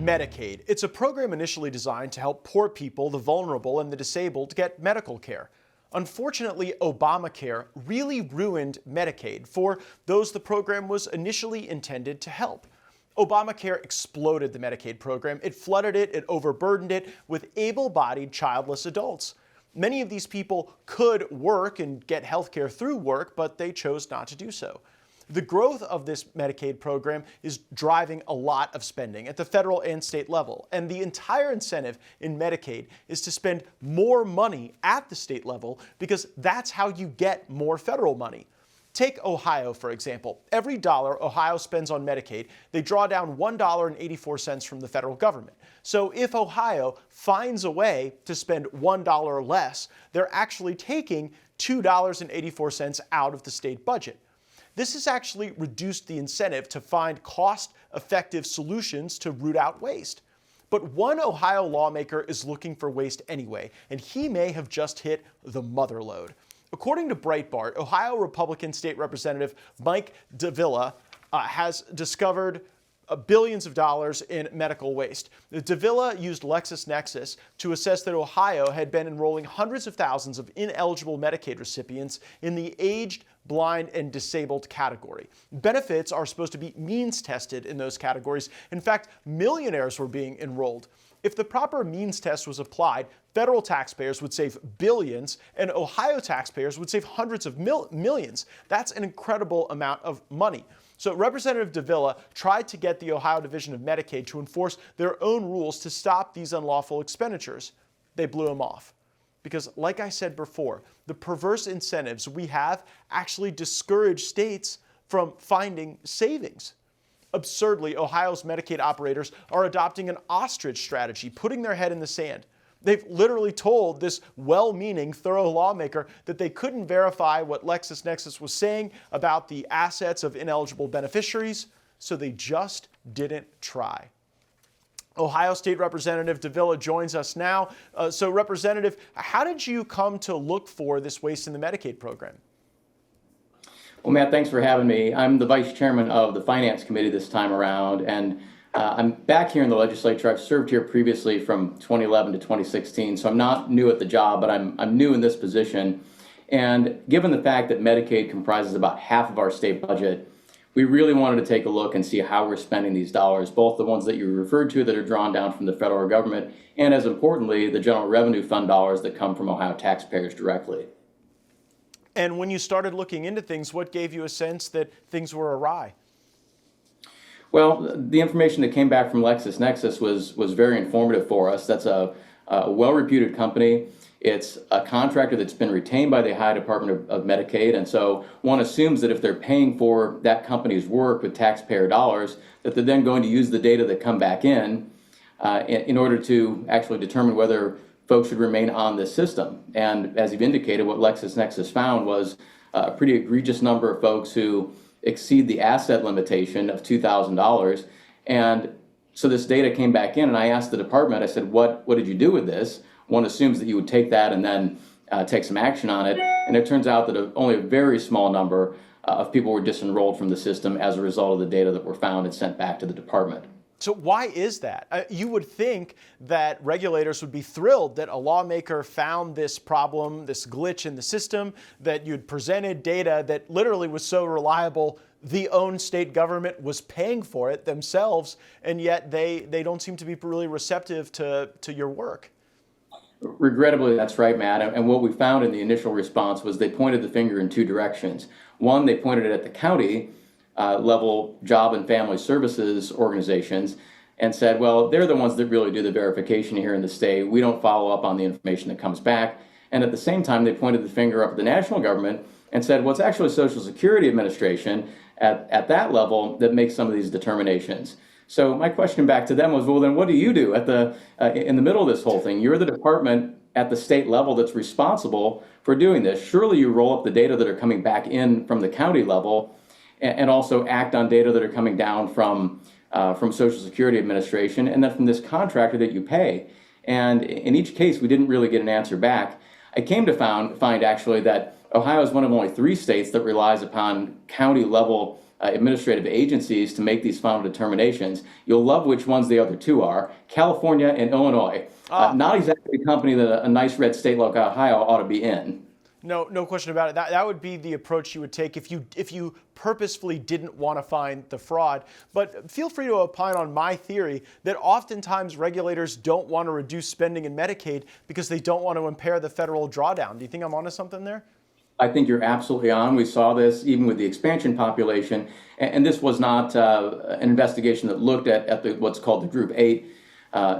Medicaid. It's a program initially designed to help poor people, the vulnerable, and the disabled get medical care. Unfortunately, Obamacare really ruined Medicaid for those the program was initially intended to help. Obamacare exploded the Medicaid program. It flooded it, it overburdened it with able-bodied childless adults. Many of these people could work and get health care through work, but they chose not to do so. The growth of this Medicaid program is driving a lot of spending at the federal and state level, and the entire incentive in Medicaid is to spend more money at the state level because that's how you get more federal money. Take Ohio, for example. Every dollar Ohio spends on Medicaid, they draw down $1.84 from the federal government. So if Ohio finds a way to spend $1 less, they're actually taking $2.84 out of the state budget. This has actually reduced the incentive to find cost-effective solutions to root out waste. But one Ohio lawmaker is looking for waste anyway, and he may have just hit the mother lode. According to Breitbart, Ohio Republican State Representative Mike Dilla has discovered billions of dollars in medical waste. Dilla used LexisNexis to assess that Ohio had been enrolling hundreds of thousands of ineligible Medicaid recipients in the aged, blind, and disabled category. Benefits are supposed to be means tested in those categories. In fact, millionaires were being enrolled. If the proper means test was applied, federal taxpayers would save billions, and Ohio taxpayers would save hundreds of millions. That's an incredible amount of money. So Representative Dilla tried to get the Ohio Division of Medicaid to enforce their own rules to stop these unlawful expenditures. They blew him off. Because, like I said before, the perverse incentives we have actually discourage states from finding savings. Absurdly, Ohio's Medicaid operators are adopting an ostrich strategy, putting their head in the sand. They've literally told this well-meaning, thorough lawmaker that they couldn't verify what LexisNexis was saying about the assets of ineligible beneficiaries, so they just didn't try. Ohio State Representative Dilla joins us now. So, Representative, how did you come to look for this waste in the Medicaid program? Well, Matt, thanks for having me. I'm the vice chairman of the Finance Committee this time around, and I'm back here in the legislature. I've served here previously from 2011 to 2016, so I'm not new at the job, but I'm new in this position. And given the fact that Medicaid comprises about half of our state budget, we really wanted to take a look and see how we're spending these dollars, both the ones that you referred to that are drawn down from the federal government, and as importantly, the general revenue fund dollars that come from Ohio taxpayers directly. And when you started looking into things, what gave you a sense that things were awry? Well, the information that came back from LexisNexis was very informative for us. That's a well-reputed company. It's a contractor that's been retained by the Ohio Department of Medicaid, and so one assumes that if they're paying for that company's work with taxpayer dollars, that they're then going to use the data that come back in order to actually determine whether folks should remain on this system. And as you've indicated, what LexisNexis found was a pretty egregious number of folks who exceed the asset limitation of $2,000. And so this data came back in, and I asked the department, I said, what did you do with this? One assumes that you would take that and then take some action on it. And it turns out that only a very small number of people were disenrolled from the system as a result of the data that were found and sent back to the department. So why is that? You would think that regulators would be thrilled that a lawmaker found this problem, this glitch in the system, that you'd presented data that literally was so reliable, the own state government was paying for it themselves, and yet they don't seem to be really receptive to your work. Regrettably, that's right, Matt. And what we found in the initial response was they pointed the finger in two directions. One, they pointed it at the county level job and family services organizations and said, well, they're the ones that really do the verification here in the state. We don't follow up on the information that comes back. And at the same time, they pointed the finger up at the national government and said, well, it's actually Social Security Administration at that level that makes some of these determinations. So my question back to them was, well, then what do you do in the middle of this whole thing? You're the department at the state level that's responsible for doing this. Surely you roll up the data that are coming back in from the county level and also act on data that are coming down from Social Security Administration and then from this contractor that you pay. And in each case, we didn't really get an answer back. I came to find actually that Ohio is one of only 3 states that relies upon county level administrative agencies to make these final determinations. You'll love which ones the other two are, California and Illinois. Not exactly a company that a nice red state like Ohio ought to be in. No question about it. That would be the approach you would take if you purposefully didn't want to find the fraud. But feel free to opine on my theory that oftentimes regulators don't want to reduce spending in Medicaid because they don't want to impair the federal drawdown. Do you think I'm onto something there? I think you're absolutely on. We saw this even with the expansion population, and this was not an investigation that looked at what's called the Group 8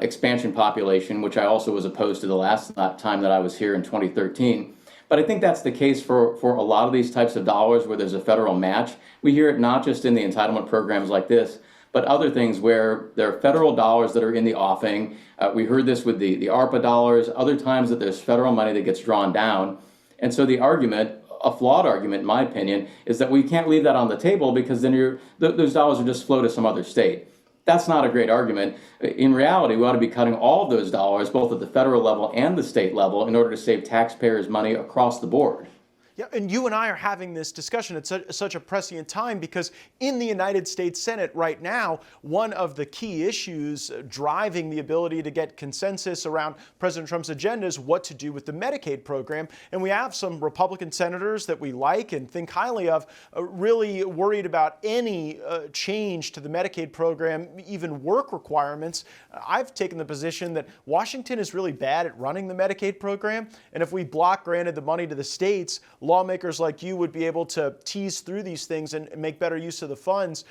expansion population, which I also was opposed to the last time that I was here in 2013. But I think that's the case for a lot of these types of dollars where there's a federal match. We hear it not just in the entitlement programs like this, but other things where there are federal dollars that are in the offing. We heard this with the ARPA dollars, other times that there's federal money that gets drawn down. And so the argument, a flawed argument in my opinion, is that we can't leave that on the table because then those dollars will just flow to some other state. That's not a great argument. In reality, we ought to be cutting all of those dollars, both at the federal level and the state level, in order to save taxpayers money across the board. Yeah, and you and I are having this discussion at such a prescient time because in the United States Senate right now, one of the key issues driving the ability to get consensus around President Trump's agenda is what to do with the Medicaid program. And we have some Republican senators that we like and think highly of really worried about any change to the Medicaid program, even work requirements. I've taken the position that Washington is really bad at running the Medicaid program. And if we block granted the money to the states, lawmakers like you would be able to tease through these things and make better use of the funds.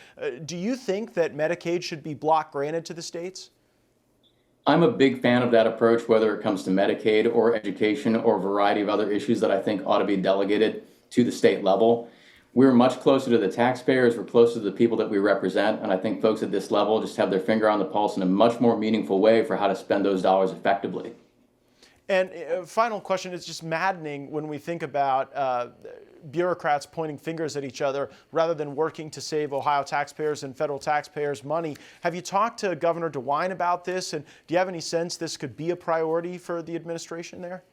Do you think that Medicaid should be block granted to the states? I'm a big fan of that approach, whether it comes to Medicaid or education or a variety of other issues that I think ought to be delegated to the state level. We're much closer to the taxpayers, we're closer to the people that we represent, and I think folks at this level just have their finger on the pulse in a much more meaningful way for how to spend those dollars effectively. And final question, it's just maddening when we think about bureaucrats pointing fingers at each other rather than working to save Ohio taxpayers and federal taxpayers money. Have you talked to Governor DeWine about this, and do you have any sense this could be a priority for the administration there?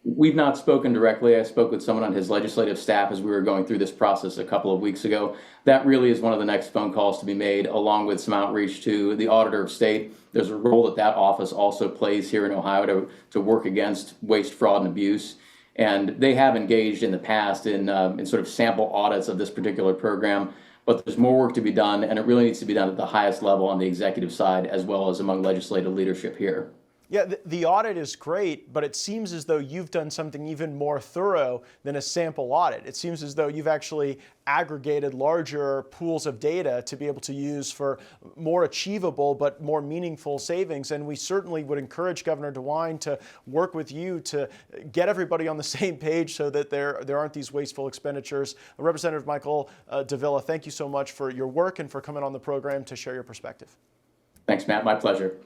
We've not spoken directly. I spoke with someone on his legislative staff as we were going through this process a couple of weeks ago. That really is one of the next phone calls to be made, along with some outreach to the Auditor of State. There's a role that office also plays here in Ohio to work against waste, fraud, and abuse. And they have engaged in the past in sort of sample audits of this particular program. But there's more work to be done, and it really needs to be done at the highest level on the executive side, as well as among legislative leadership here. Yeah, the audit is great, but it seems as though you've done something even more thorough than a sample audit. It seems as though you've actually aggregated larger pools of data to be able to use for more achievable but more meaningful savings. And we certainly would encourage Governor DeWine to work with you to get everybody on the same page so that there aren't these wasteful expenditures. Representative Michael Dilla, thank you so much for your work and for coming on the program to share your perspective. Thanks, Matt. My pleasure.